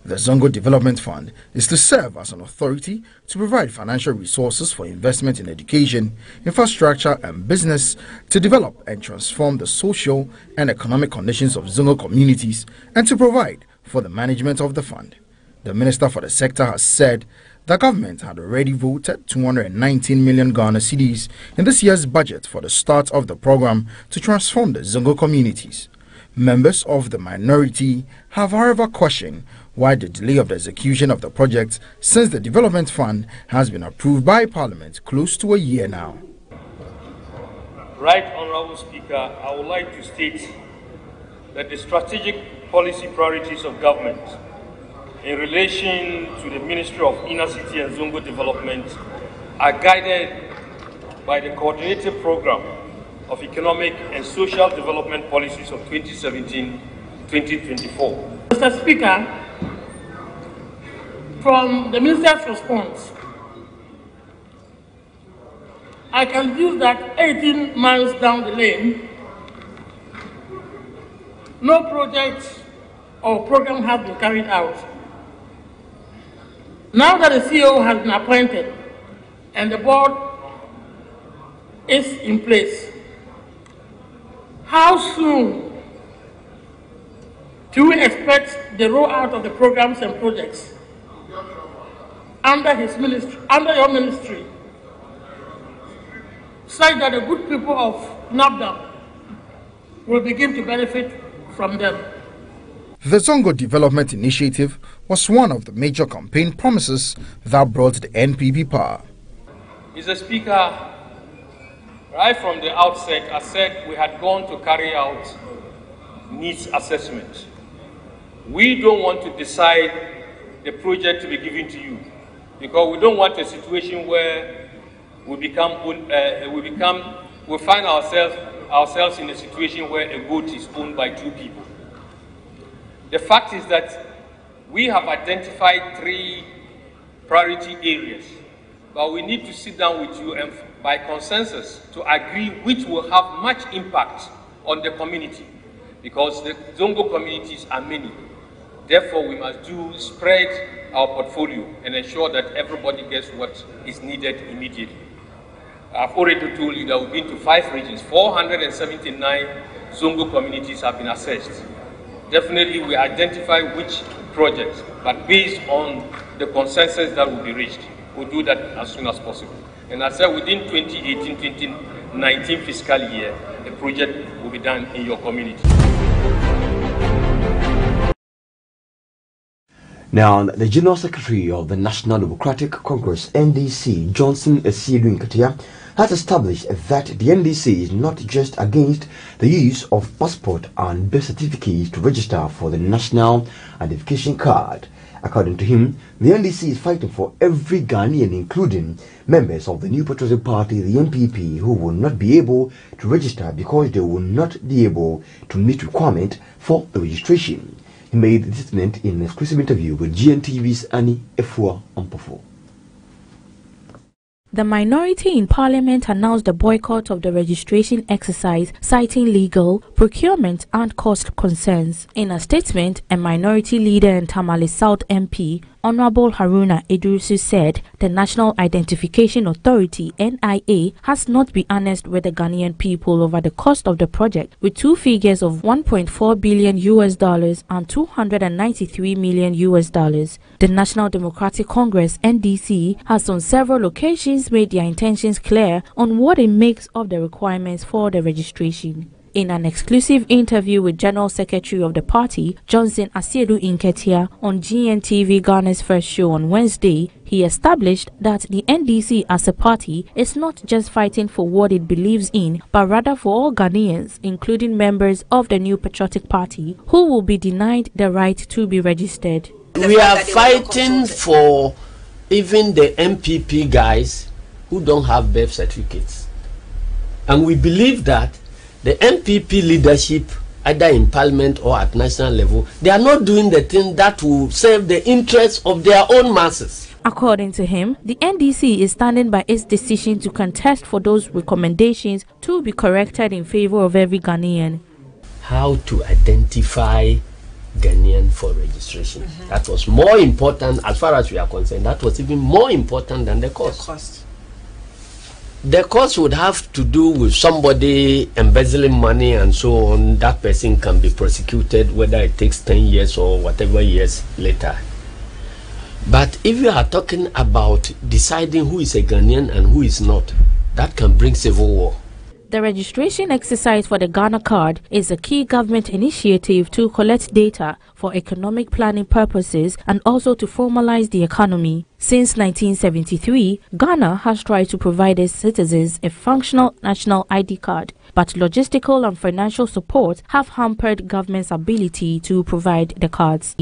The Zongo Development Fund is to serve as an authority to provide financial resources for investment in education, infrastructure and business to develop and transform the social and economic conditions of Zongo communities and to provide for the management of the fund. The Minister for the sector has said the government had already voted 219 million Ghana cedis in this year's budget for the start of the program to transform the Zongo communities. Members of the minority have, however, questioned why the delay of the execution of the project since the development fund has been approved by Parliament close to a year now. Right Honourable Speaker, I would like to state that the strategic policy priorities of government in relation to the Ministry of Inner City and Zongo Development are guided by the coordinated program of economic and social development policies of 2017-2024. Mr. Speaker, from the Minister's response, I can use that 18 months down the lane, no project or program has been carried out. Now that the CEO has been appointed and the board is in place, how soon do we expect the rollout of the programs and projects under his ministry, under your ministry, such that the good people of NABDA will begin to benefit from them? The Zongo Development Initiative was one of the major campaign promises that brought the NPP power. Mr. Speaker, right from the outset, I said we had gone to carry out needs assessment. We don't want to decide the project to be given to you because we don't want a situation where we find ourselves in a situation where a goat is owned by two people. The fact is that we have identified 3 priority areas, but we need to sit down with you and by consensus to agree which will have much impact on the community, because the Zongo communities are many. Therefore, we must spread our portfolio and ensure that everybody gets what is needed immediately. I've already told you that we've been to 5 regions. 479 Zongo communities have been assessed. Definitely, we identify which projects, but based on the consensus that will be reached, we'll do that as soon as possible. And I said within 2018-2019 fiscal year, the project will be done in your community. Now, the General Secretary of the National Democratic Congress, NDC, Johnson Asiedu Nketia, has established that the NDC is not just against the use of passport and birth certificates to register for the National Identification Card. According to him, the NDC is fighting for every Ghanaian, including members of the New Patriotic Party, the NPP, who will not be able to register because they will not be able to meet requirement for the registration. He made the statement in an exclusive interview with GNTV's Annie Efua Ompofo. The minority in Parliament announced the boycott of the registration exercise, citing legal, procurement and cost concerns. In a statement, a minority leader in Tamale South MP, Honorable Haruna Idrisu, said the National Identification Authority (NIA) has not been honest with the Ghanaian people over the cost of the project, with 2 figures of $1.4 billion and $293 million. The National Democratic Congress (NDC) has on several occasions made their intentions clear on what it makes of the requirements for the registration. In an exclusive interview with General Secretary of the party, Johnson Asiedu Nketia, on Gntv Ghana's first show on Wednesday, he established that the NDC as a party is not just fighting for what it believes in, but rather for all Ghanaians, including members of the New Patriotic Party, who will be denied the right to be registered. We are fighting for even the MPP guys who don't have birth certificates. And we believe that the MPP leadership, either in Parliament or at national level, they are not doing the thing that will serve the interests of their own masses. According to him, the NDC is standing by its decision to contest for those recommendations to be corrected in favor of every Ghanaian. How to identify Ghanaian for registration. That was more important as far as we are concerned. That was even more important than the cost. The cost would have to do with somebody embezzling money and so on. That person can be prosecuted, whether it takes 10 years or whatever years later. But if you are talking about deciding who is a Ghanaian and who is not, that can bring civil war. The registration exercise for the Ghana card is a key government initiative to collect data for economic planning purposes and also to formalize the economy. Since 1973, Ghana has tried to provide its citizens a functional national ID card, but logistical and financial support have hampered government's ability to provide the cards.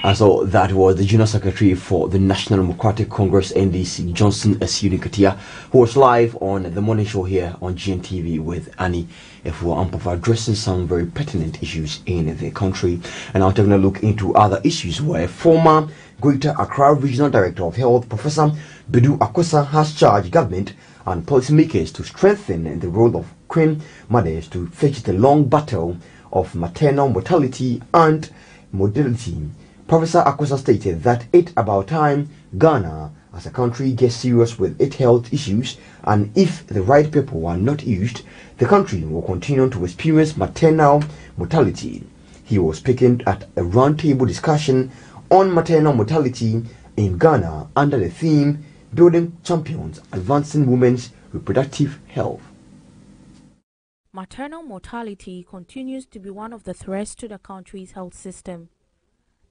And so that was the General Secretary for the National Democratic Congress NDC, Johnson Asiedu-Nketia, who was live on the morning show here on Gntv with Annie Efuwa, addressing some very pertinent issues in the country. And now taking a look into other issues where former Greater Accra Regional Director of Health, Professor Bedu Akosa, has charged government and policymakers to strengthen the role of Queen mothers to face the long battle of maternal mortality and morbidity. Professor Akosa stated that it's about time Ghana as a country gets serious with its health issues, and if the right people are not used, the country will continue to experience maternal mortality. He was speaking at a roundtable discussion on maternal mortality in Ghana under the theme Building Champions, Advancing Women's Reproductive Health. Maternal mortality continues to be one of the threats to the country's health system.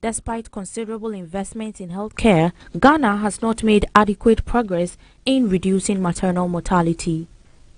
Despite considerable investments in healthcare, Ghana has not made adequate progress in reducing maternal mortality.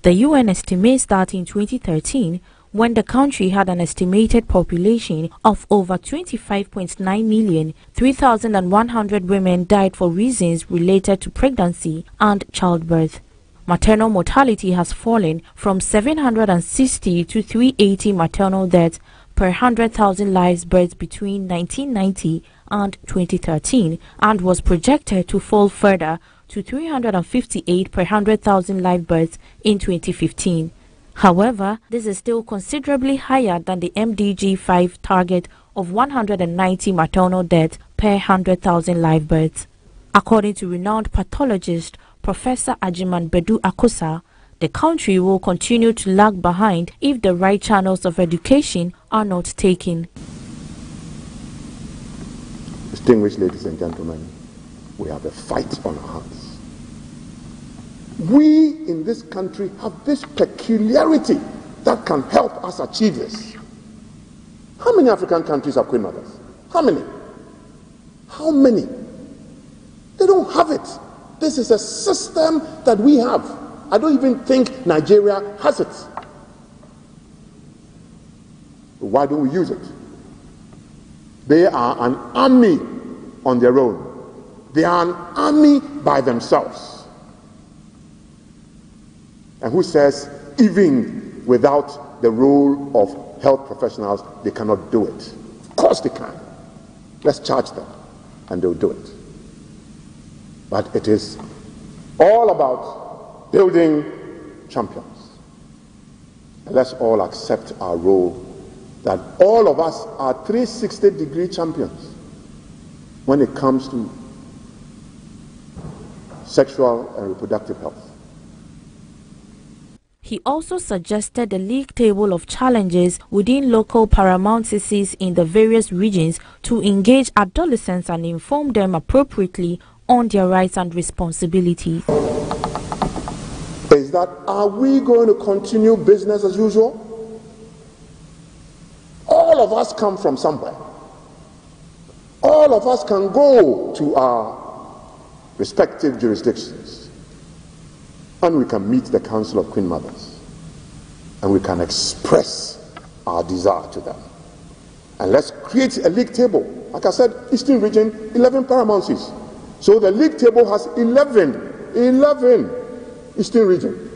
The UN estimates that in 2013, when the country had an estimated population of over 25.9 million, 3,100 women died for reasons related to pregnancy and childbirth. Maternal mortality has fallen from 760 to 380 maternal deaths per 100,000 lives births between 1990 and 2013, and was projected to fall further to 358 per 100,000 live births in 2015. However, this is still considerably higher than the MDG 5 target of 190 maternal deaths per 100,000 live births. According to renowned pathologist Professor Ajiman Bedu Akosa, the country will continue to lag behind if the right channels of education are not taken. Distinguished ladies and gentlemen, we have a fight on our hands. We in this country have this peculiarity that can help us achieve this. How many African countries have queen mothers? How many? How many? They don't have it. This is a system that we have. I don't even think Nigeria has it. Why don't we use it? They are an army on their own. They are an army by themselves. And who says even without the role of health professionals, they cannot do it? Of course they can. Let's charge them and they'll do it. But it is all about building champions. And let's all accept our role that all of us are 360-degree champions when it comes to sexual and reproductive health. He also suggested a league table of challenges within local paramountcies in the various regions to engage adolescents and inform them appropriately on their rights and responsibilities. Is that, are we going to continue business as usual? All of us come from somewhere. All of us can go to our respective jurisdictions and we can meet the Council of Queen Mothers and we can express our desire to them. And let's create a league table. Like I said, Eastern Region, 11 paramountcies. So the league table has 11 Eastern Region.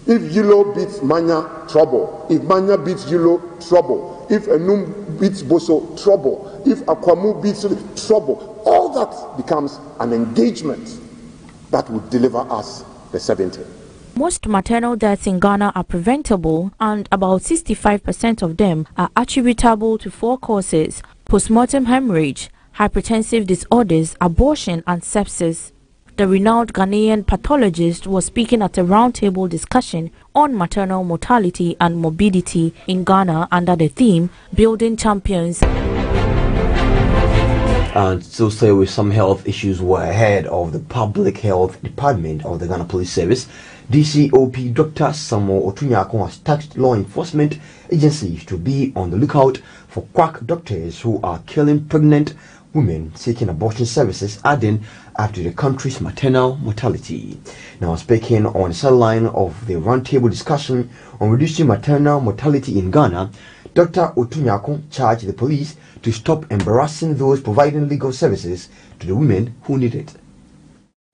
If Yilo beats Manya, trouble. If Manya beats Yilo, trouble. If Enum beats Boso, trouble. If Akwamu beats trouble. All that becomes an engagement that would deliver us the 70. Most maternal deaths in Ghana are preventable, and about 65% of them are attributable to 4 causes: postmortem hemorrhage, hypertensive disorders, abortion, and sepsis. The renowned Ghanaian pathologist was speaking at a roundtable discussion on maternal mortality and morbidity in Ghana under the theme Building Champions. And still stay with some health issues were ahead of the Public Health Department of the Ghana Police Service. DCOP Dr. Samuel Otunyako has tasked law enforcement agencies to be on the lookout for quack doctors who are killing pregnant women seeking abortion services, adding up to the country's maternal mortality. Now, speaking on the sideline of the roundtable discussion on reducing maternal mortality in Ghana, Dr. Otunyako charged the police to stop embarrassing those providing legal services to the women who need it.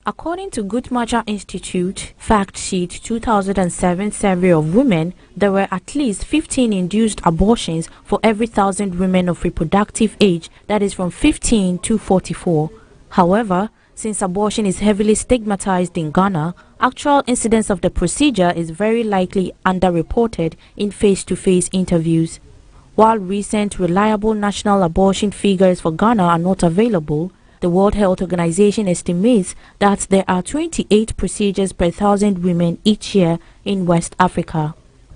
According to Guttmacher Institute Fact Sheet 2007 survey of women, there were at least 15 induced abortions for every 1,000 women of reproductive age, that is from 15 to 44. However, since abortion is heavily stigmatized in Ghana, actual incidence of the procedure is very likely underreported in face-to-face interviews. While recent reliable national abortion figures for Ghana are not available, the World Health Organization estimates that there are 28 procedures per 1,000 women each year in West Africa.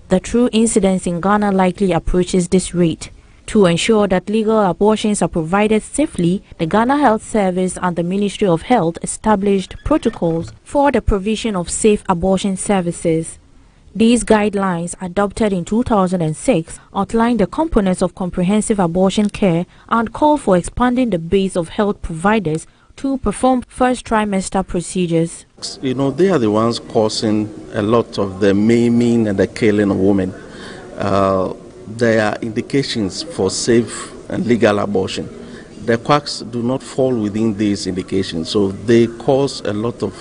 The true incidence in Ghana likely approaches this rate. To ensure that legal abortions are provided safely, the Ghana Health Service and the Ministry of Health established protocols for the provision of safe abortion services. These guidelines, adopted in 2006, outline the components of comprehensive abortion care and call for expanding the base of health providers to perform first trimester procedures. You know, they are the ones causing a lot of the maiming and the killing of women. There are indications for safe and legal abortion. The quacks do not fall within these indications, so they cause a lot of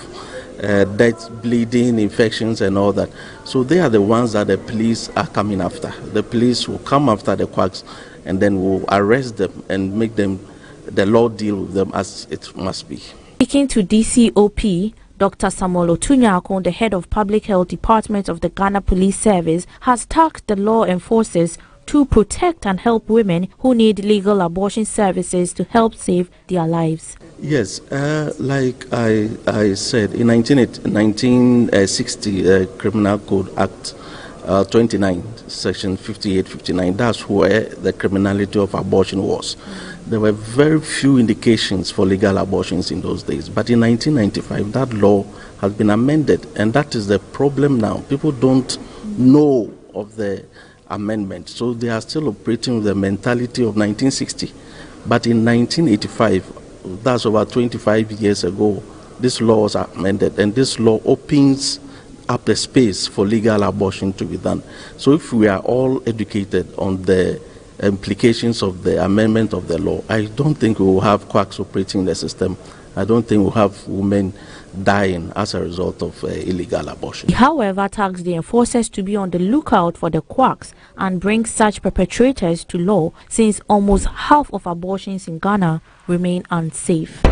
death, bleeding, infections and all that. So they are the ones that the police are coming after. The police will come after the quacks and then will arrest them and make them, the law deal with them as it must be. Speaking to DCOP, Dr. Samuel Otunyako, the head of Public Health Department of the Ghana Police Service, has tasked the law enforcers to protect and help women who need legal abortion services to help save their lives. Yes, like I said, in 1960, Criminal Code Act 29, Section 58-59, that's where the criminality of abortion was. There were very few indications for legal abortions in those days. But in 1995, that law has been amended, and that is the problem now. People don't know of the amendment, so they are still operating with the mentality of 1960. But in 1985, that's over 25 years ago, this law was amended, and this law opens up the space for legal abortion to be done. So if we are all educated on the implications of the amendment of the law, I don't think we will have quacks operating the system. I don't think we'll have women dying as a result of illegal abortion. He, however, tasked the enforcers to be on the lookout for the quacks and bring such perpetrators to law, since almost half of abortions in Ghana remain unsafe.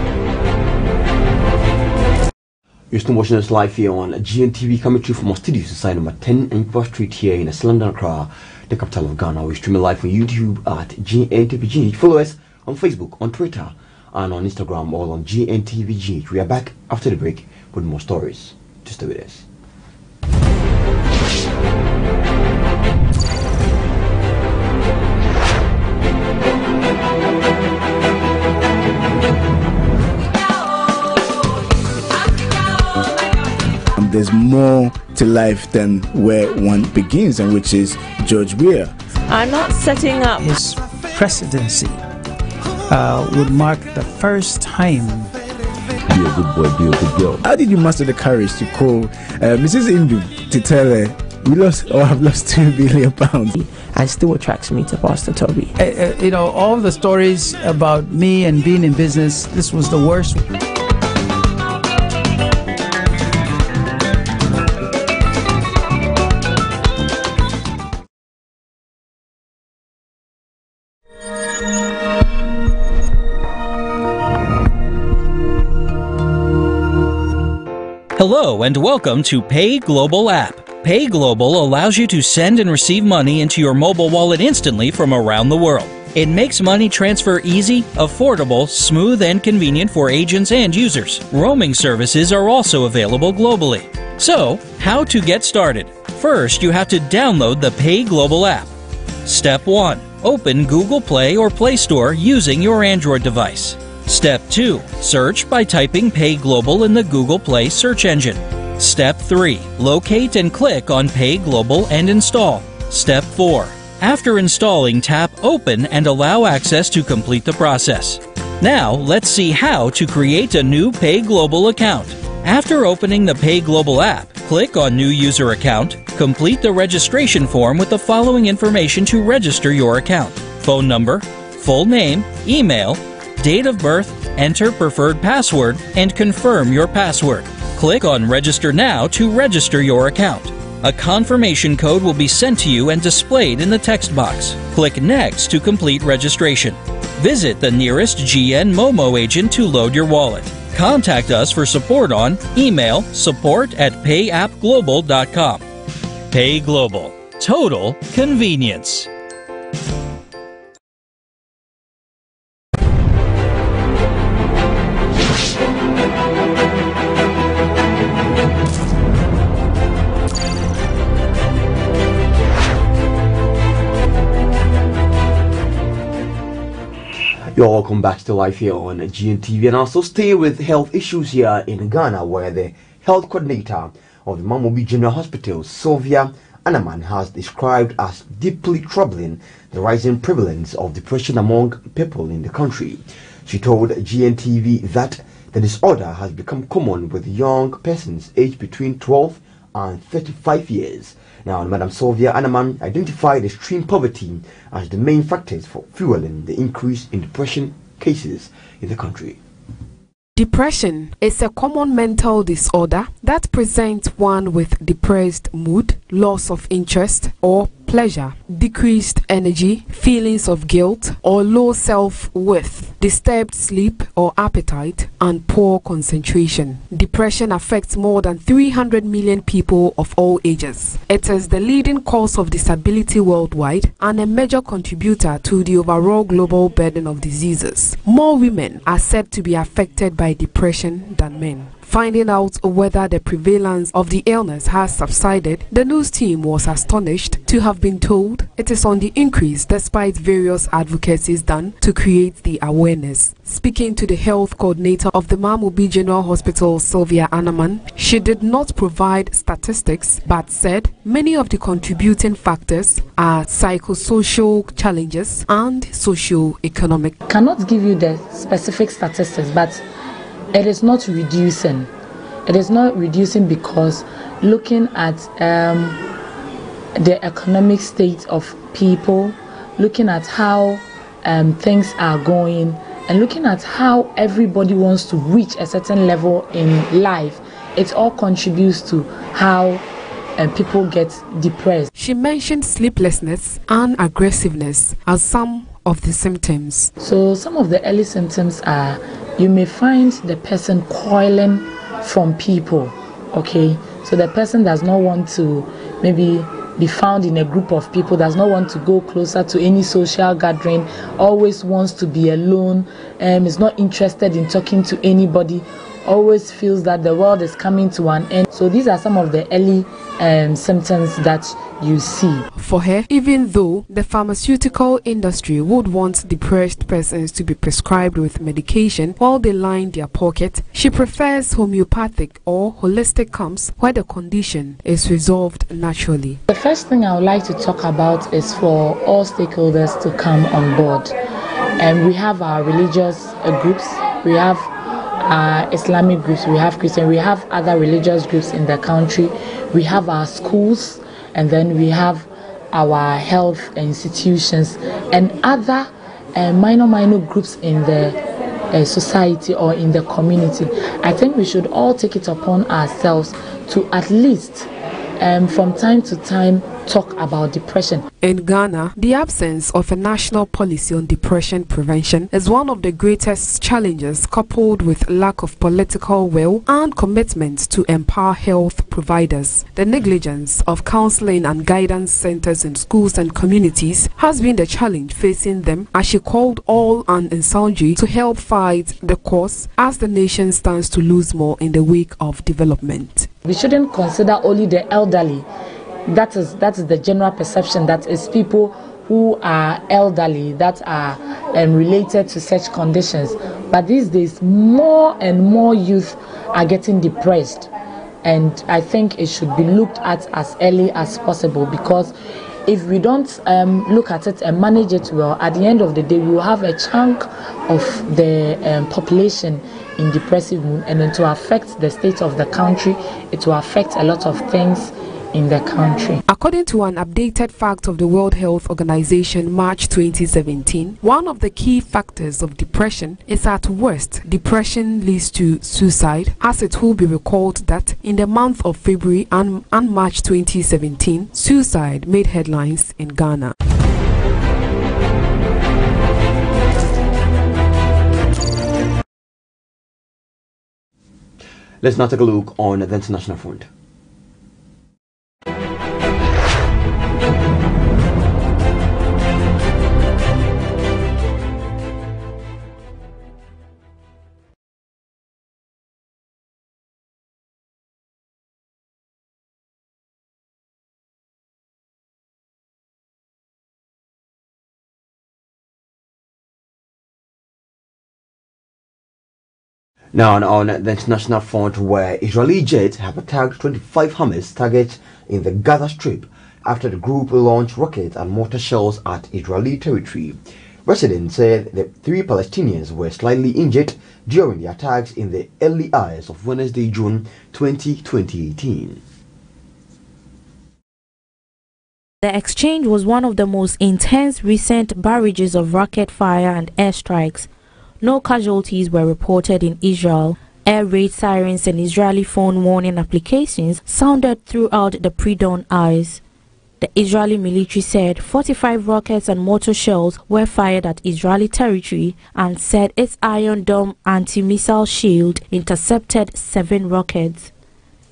You're still watching us live here on Gntv, coming to you from our studios inside number 10 Emperor Street here in London, Accra, the capital of Ghana. We're streaming live on YouTube at GNTVG. Follow us on Facebook, on Twitter, and on Instagram, all on GNTVG. We are back after the break with more stories. Just stay with us. There's more to life than where one begins, and which is George Weah. Are not setting up. His presidency would mark the first time. Be a good boy, be a good girl. How did you muster the courage to call Mrs. Indu to tell her we lost or have lost £2 billion? And still attracts me to Pastor Toby. You know, all the stories about me and being in business, this was the worst. Hello and welcome to Pay Global app. Pay Global allows you to send and receive money into your mobile wallet instantly from around the world. It makes money transfer easy, affordable, smooth, and convenient for agents and users. Roaming services are also available globally. So, how to get started? First, you have to download the Pay Global app. Step 1. Open Google Play or Play Store using your Android device. Step 2. Search by typing Pay Global in the Google Play search engine. Step 3. Locate and click on Pay Global and install. Step 4. After installing, tap Open and allow access to complete the process. Now, let's see how to create a new Pay Global account. After opening the Pay Global app, click on New User Account. Complete the registration form with the following information to register your account: phone number, full name, email, date of birth, enter preferred password, and confirm your password. Click on Register Now to register your account. A confirmation code will be sent to you and displayed in the text box. Click Next to complete registration. Visit the nearest GN Momo agent to load your wallet. Contact us for support on email support@payappglobal.com. Pay Global. Total convenience. You're welcome back to live here on Gntv, and also stay with health issues here in Ghana, where the health coordinator of the Mamobi General Hospital, Sylvia Anaman, has described as deeply troubling the rising prevalence of depression among people in the country. She told Gntv that the disorder has become common with young persons aged between 12 and 35 years. Now, Madam Sylvia Anaman identified extreme poverty as the main factors for fueling the increase in depression cases in the country. Depression is a common mental disorder that presents one with depressed mood, loss of interest or pleasure, decreased energy, feelings of guilt or low self-worth, disturbed sleep or appetite, and poor concentration. Depression affects more than 300 million people of all ages. It is the leading cause of disability worldwide and a major contributor to the overall global burden of diseases. More women are said to be affected by depression than men. Finding out whether the prevalence of the illness has subsided, the news team was astonished to have been told it is on the increase despite various advocacies done to create the awareness. Speaking to the health coordinator of the Mamobi General Hospital, Sylvia Anaman, she did not provide statistics but said many of the contributing factors are psychosocial challenges and socio-economic. I cannot give you the specific statistics, but it is not reducing. It is not reducing because looking at the economic state of people, looking at how things are going, and looking at how everybody wants to reach a certain level in life, it all contributes to how people get depressed. She mentioned sleeplessness and aggressiveness as some of the symptoms. So some of the early symptoms are you may find the person coiling from people, okay? So the person does not want to maybe be found in a group of people, does not want to go closer to any social gathering, always wants to be alone, is not interested in talking to anybody, always feels that the world is coming to an end. So these are some of the early symptoms that you see. For her, even though the pharmaceutical industry would want depressed persons to be prescribed with medication while they line their pocket, she prefers homeopathic or holistic camps where the condition is resolved naturally. The first thing I would like to talk about is for all stakeholders to come on board. And we have our religious groups, we have Islamic groups, we have Christian, we have other religious groups in the country, we have our schools, and then we have our health institutions and other minor groups in the society or in the community. I think we should all take it upon ourselves to at least from time to time talk about depression. In Ghana, the absence of a national policy on depression prevention is one of the greatest challenges, coupled with lack of political will and commitment to empower health providers. The negligence of counseling and guidance centers in schools and communities has been the challenge facing them, as she called all and sundry to help fight the cause as the nation stands to lose more in the wake of development. We shouldn't consider only the elderly. That is the general perception, that is people who are elderly that are related to such conditions. But these days, more and more youth are getting depressed, and I think it should be looked at as early as possible, because if we don't look at it and manage it well, at the end of the day, we will have a chunk of the population in depressive mood, and it will affect the state of the country. It will affect a lot of things in the country. According to an updated fact of the World Health Organization, March 2017, one of the key factors of depression is at worst, depression leads to suicide, as it will be recalled that in the month of February and March 2017, suicide made headlines in Ghana. Let's now take a look on the international front. Now on the international front, where Israeli jets have attacked 25 Hamas targets in the Gaza Strip after the group launched rockets and mortar shells at Israeli territory. Residents said the 3 Palestinians were slightly injured during the attacks in the early hours of Wednesday, June 2018. The exchange was one of the most intense recent barrages of rocket fire and airstrikes. No casualties were reported in Israel. Air raid sirens and Israeli phone warning applications sounded throughout the pre-dawn hours. The Israeli military said 45 rockets and mortar shells were fired at Israeli territory and said its Iron Dome anti-missile shield intercepted 7 rockets.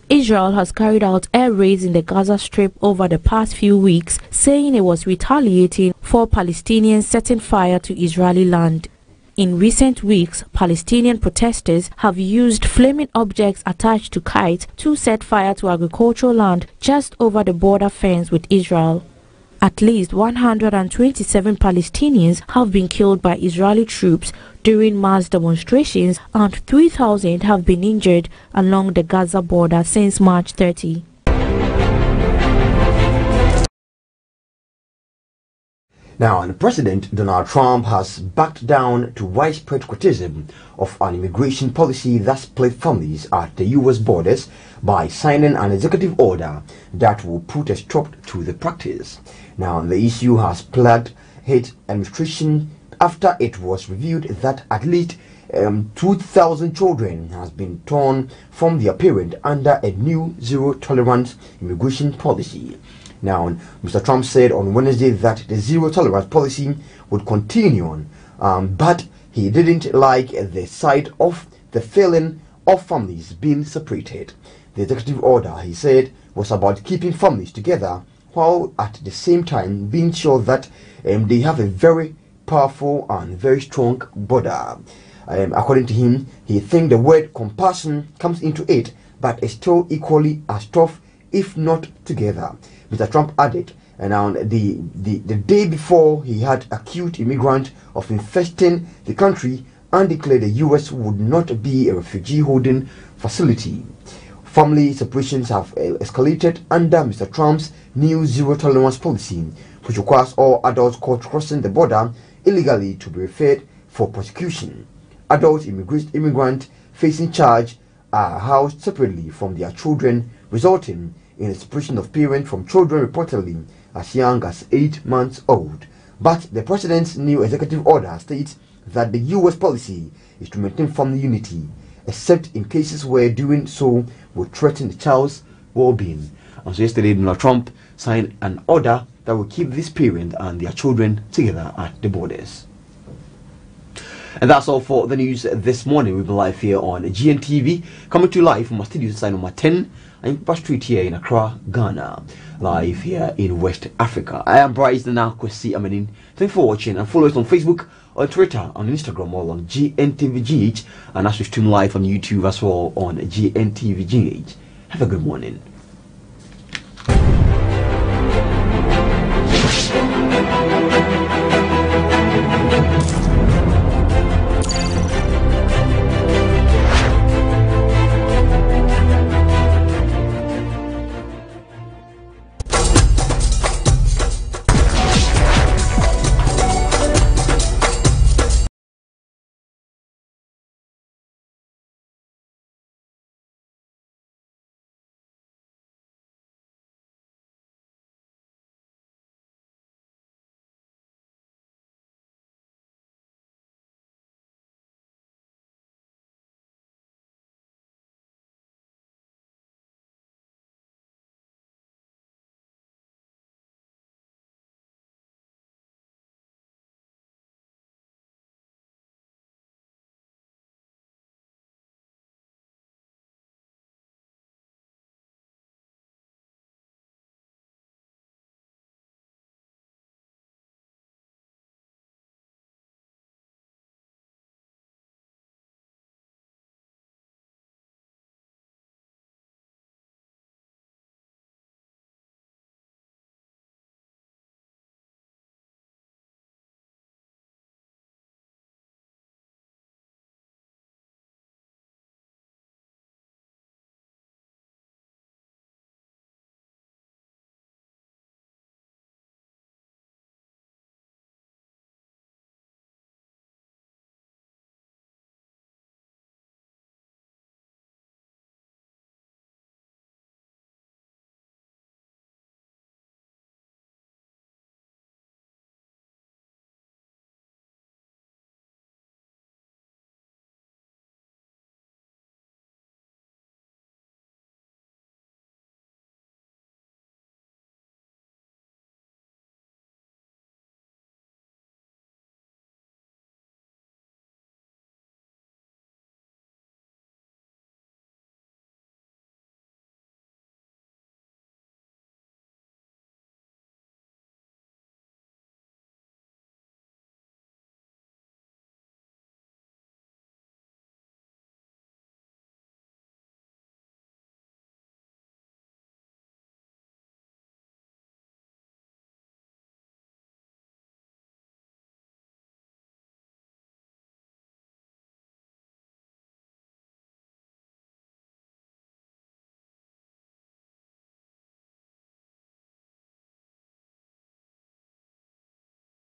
Israel has carried out air raids in the Gaza Strip over the past few weeks, saying it was retaliating for Palestinians setting fire to Israeli land. In recent weeks, Palestinian protesters have used flaming objects attached to kites to set fire to agricultural land just over the border fence with Israel. At least 127 Palestinians have been killed by Israeli troops during mass demonstrations, and 3,000 have been injured along the Gaza border since March 30. Now, President Donald Trump has backed down to widespread criticism of an immigration policy that split families at the U.S. borders by signing an executive order that will put a stop to the practice. Now, the issue has plagued his administration after it was revealed that at least 2,000 children has been torn from their parents under a new zero-tolerance immigration policy. Now, Mr. Trump said on Wednesday that the zero-tolerance policy would continue on, but he didn't like the sight of the feeling of families being separated. The executive order, he said, was about keeping families together while at the same time being sure that they have a very powerful and very strong border. According to him, he thinks the word compassion comes into it, but is still equally as tough, if not together. Mr. Trump added, and on the day before, he had accused immigrants of infesting the country and declared the U.S. would not be a refugee holding facility. Family separations have escalated under Mr. Trump's new zero-tolerance policy, which requires all adults caught crossing the border illegally to be referred for prosecution. Adult immigrants facing charge are housed separately from their children, resulting in the separation of parents from children reportedly as young as 8 months old. But the president's new executive order states that the U.S. policy is to maintain family unity, except in cases where doing so would threaten the child's well-being. And so yesterday, Donald Trump signed an order that will keep these parents and their children together at the borders. And that's all for the news this morning. We've been live here on Gntv, coming to you live from our studio side number 10 and Papa Street here in Accra, Ghana, live here in West Africa. I am Bryce Kwesi Amenin. Thanks for watching, and follow us on Facebook, on Twitter, on Instagram, all on GNTVGH, and as we stream live on YouTube as well on GNTVGH. Have a good morning.